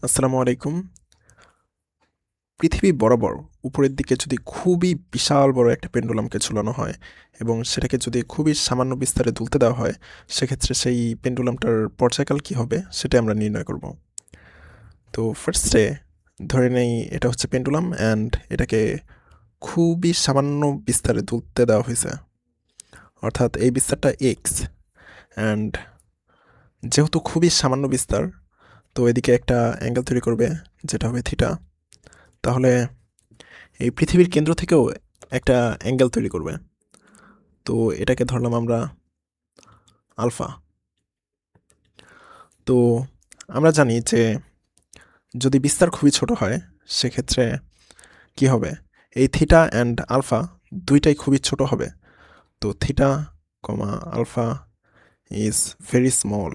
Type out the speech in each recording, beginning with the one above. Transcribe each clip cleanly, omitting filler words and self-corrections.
আসসালামু আলাইকুম। পৃথিবী বরাবর উপরের দিকে যদি খুবই বিশাল বড় একটা পেন্ডুলামকে ঝুলানো হয় এবং সেটাকে যদি খুবই সামান্য বিস্তারে দুলতে দেওয়া হয়, সেক্ষেত্রে সেই পেন্ডুলামটার পর্যায়কাল কী হবে সেটা আমরা নির্ণয় করব। তো ফার্স্টে ধরে নেই এটা হচ্ছে পেন্ডুলাম অ্যান্ড এটাকে খুবই সামান্য বিস্তারে দুলতে দেওয়া হয়েছে, অর্থাৎ এই বিস্তারটা এক্স। অ্যান্ড যেহেতু খুবই সামান্য বিস্তার, তো এদিকে একটা অ্যাঙ্গেল তৈরি করবে যেটা হবে থিটা। তাহলে এই পৃথিবীর কেন্দ্র থেকেও একটা অ্যাঙ্গেল তৈরি করবে, তো এটাকে ধরলাম আমরা আলফা। তো আমরা জানি যে যদি বিস্তার খুবই ছোট হয় সেক্ষেত্রে কি হবে, এই থিটা অ্যান্ড আলফা দুইটাই খুবই ছোট হবে। তো theta comma alpha is very small,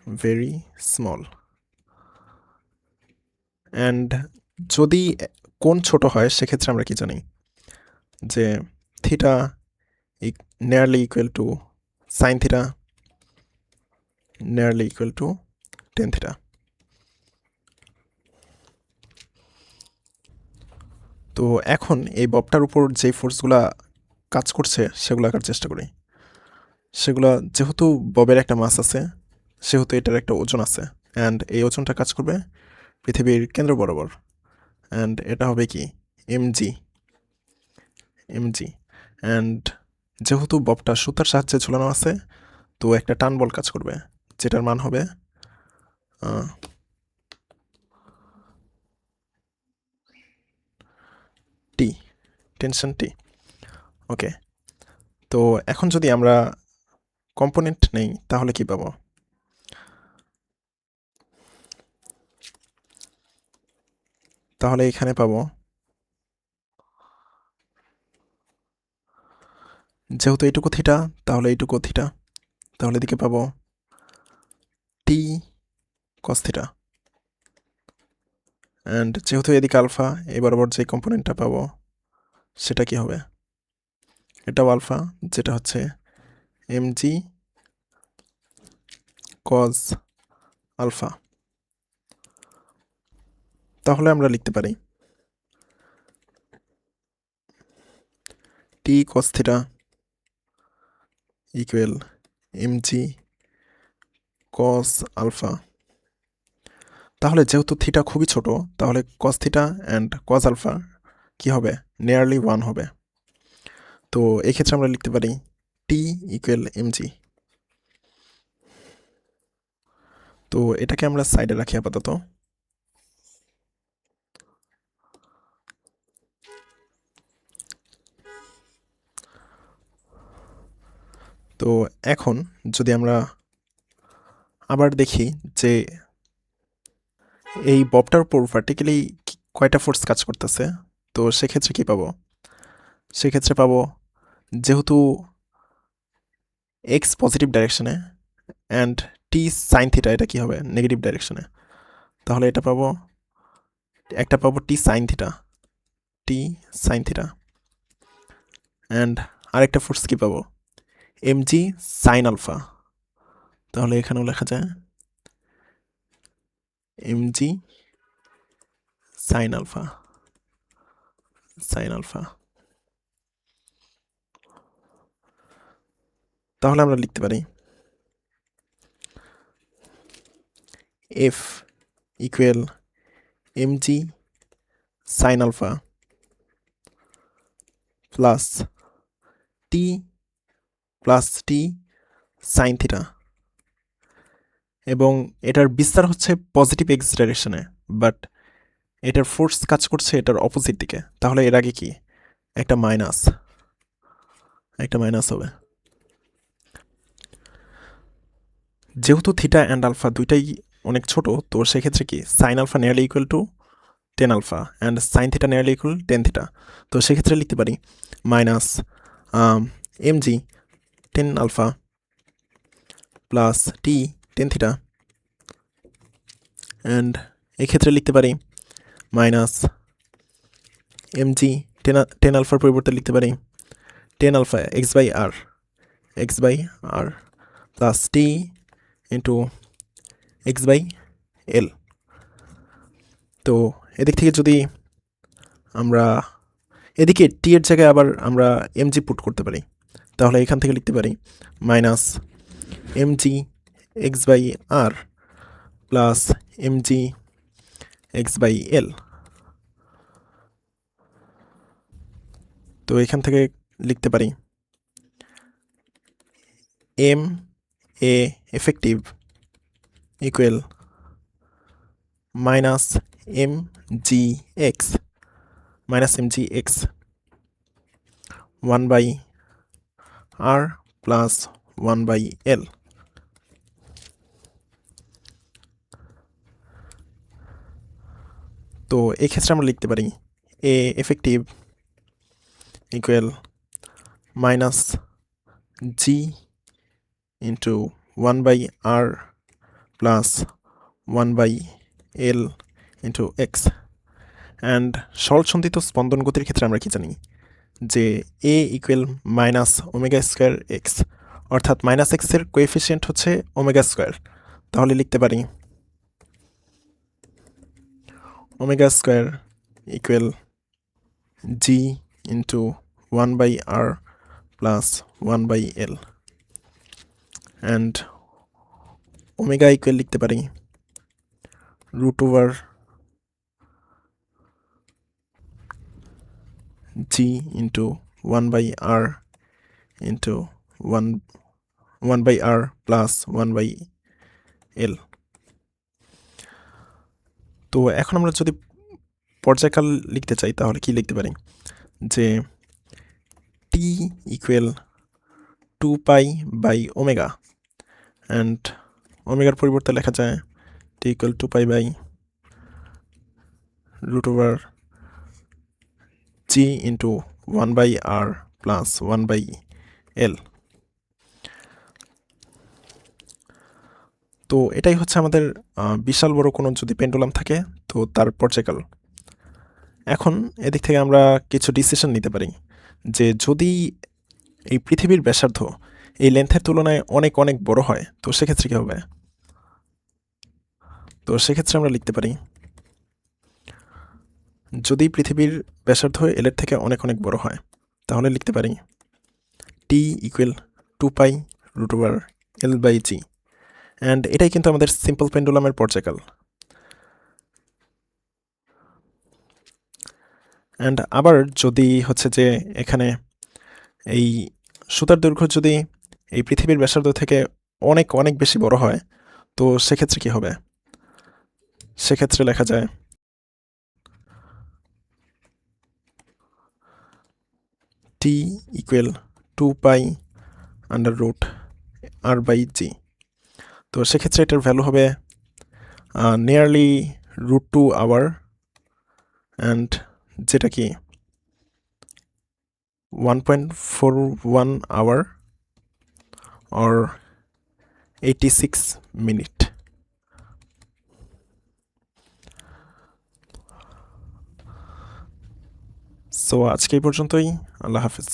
very small. And যদি কোণ ছোট হয় সেক্ষেত্রে আমরা কি জানি যে theta nearly equal to sin theta nearly equal to tan theta. তো এখন এই ববটার উপর যেই ফোর্সগুলা কাজ করছে সেগুলো আঁকার চেষ্টা করি। সেগুলা যেহেতু ববের একটা মাস আছে, সেহেতু এটার একটা ওজন আছে, অ্যান্ড এই ওজনটা কাজ করবে পৃথিবীর কেন্দ্র বরাবর, অ্যান্ড এটা হবে কি এমজি। অ্যান্ড যেহেতু ববটা সুতার সাহায্যে ঝুলানো আছে, তো একটা টান বল কাজ করবে যেটার মান হবে টি, টেনশন টি। ওকে, তো এখন যদি আমরা কম্পোনেন্ট নেই তাহলে কি পাবো? তাহলে এখানে পাবো, যেহেতু এইটুকু থিটা তাহলে এইটুকু থিটা, তাহলে এদিকে পাবো টি কস থিটা। অ্যান্ড যেহেতু এদিকে আলফা, এই বরাবর যে কম্পোনেন্টটা পাবো সেটা কি হবে, এটাও আলফা, যেটা হচ্ছে এমজি কজ আলফা। তাহলে আমরা লিখতে পারি T cos theta equal MG cos alpha. তাহলে যেহেতু থিটা খুবই ছোট, তাহলে cos theta and cos alpha কি হবে, নিয়ারলি 1 হবে। তো এক্ষেত্রে আমরা লিখতে পারি টি ইকুয়াল এমজি। তো এটাকে আমরা সাইডে রাখি আপাতত। তো এখন যদি আমরা আবার দেখি যে এই ববটার উপর ভার্টিক্যালি কয়টা ফোর্স কাজ করতেছে, তো সেক্ষেত্রে কি পাবো, সেক্ষেত্রে পাবো যেহেতু এক্স পজিটিভ ডাইরেকশনে অ্যান্ড টি সাইন থিটা এটা কি হবে নেগেটিভ ডাইরেকশনে, তাহলে এটা পাবো, একটা পাবো টি সাইন থিটা অ্যান্ড আরেকটা ফোর্স কি পাবো এমজি সাইন আলফা। তাহলে এখানেও লেখা যায় এমজি সাইন আলফা। তাহলে আমরা লিখতে পারি F equal MG sine alpha plus T sine theta, এবং এটার বিস্তার হচ্ছে পজিটিভ এক্স ডাইরেকশনে, বাট এটার ফোর্স কাজ করছে এটার অপোজিট দিকে। তাহলে এর আগে কি একটা মাইনাস হবে। যেহেতু থিটা অ্যান্ড আলফা দুইটাই অনেক ছোট, তো সেক্ষেত্রে কি sine alpha nearly equal to tan alpha and sine theta nearly equal tan theta. তো সেক্ষেত্রে লিখতে পারি minus MG tan alpha plus T tan theta, and এক্ষেত্রে লিখতে পারি মাইনাস এমজি টেন আলফার পরিবর্তে লিখতে পারি tan alpha X by R plus T into X by L. তো এদিক থেকে যদি আমরা এদিকে টি এর জায়গায় আবার আমরা এমজি পুট করতে পারি, তাহলে এখান থেকে লিখতে পারি minus MG X by R plus MG X by L. তো এখান থেকে লিখতে পারি M A effective equal minus M G X one by R plus one by L. তো এক্ষেত্রে আমরা লিখতে পারি A effective equal minus G into one by R plus one by L into X. And সরলসন্ধিত স্পন্দন গতির ক্ষেত্রে আমরা কি জানি যে A equal minus omega square X, অর্থাৎ মাইনাস এক্সের কোএফিসিয়েন্ট হচ্ছে ওমেগা স্কোয়ার। তাহলে লিখতে পারি omega square equal G into one by R plus one by L. And omega equal লিখতে পারি root over G into one by R into one by R plus one by L. তো এখন আমরা যদি পর্যায়কাল লিখতে চাই তাহলে কি লিখতে পারি যে T equal to pi by omega, and ওমেগার পরিবর্তে লেখা যায় T equal to pi by root over G into one by R plus one by L. তো এটাই হচ্ছে আমাদের বিশাল বড় কোনো যদি পেন্ডুলাম থাকে তো তার পর্যায়কাল। এখন এদিক থেকে আমরা কিছু ডিসিশন নিতে পারি যে যদি এই পৃথিবীর ব্যাসার্ধ এই লেন্থের তুলনায় অনেক অনেক বড় হয় তো সেক্ষেত্রে কী হবে। তো সেক্ষেত্রে আমরা লিখতে পারি যদি পৃথিবীর ব্যাসার্ধ এলের থেকে অনেক অনেক বড় হয় তাহলে লিখতে পারি T equal to pi root over L by G. And এটাই কিন্তু আমাদের সিম্পল পেন্ডুলামের পর্যায়কাল। অ্যান্ড আবার যদি হচ্ছে যে এখানে এই সুতার দৈর্ঘ্য যদি এই পৃথিবীর ব্যাসার্ধ থেকে অনেক অনেক বেশি বড় হয় তো সেক্ষেত্রে কি হবে, সেক্ষেত্রে লেখা যায় T equal to pi under root R by G. তো সেক্ষেত্রে এটার ভ্যালু হবে nearly root two hour, and যেটা কি 1.41 আওয়ার or 86 মিনিট। সো আজকে এই পর্যন্তই। আল্লাহ হাফেজ।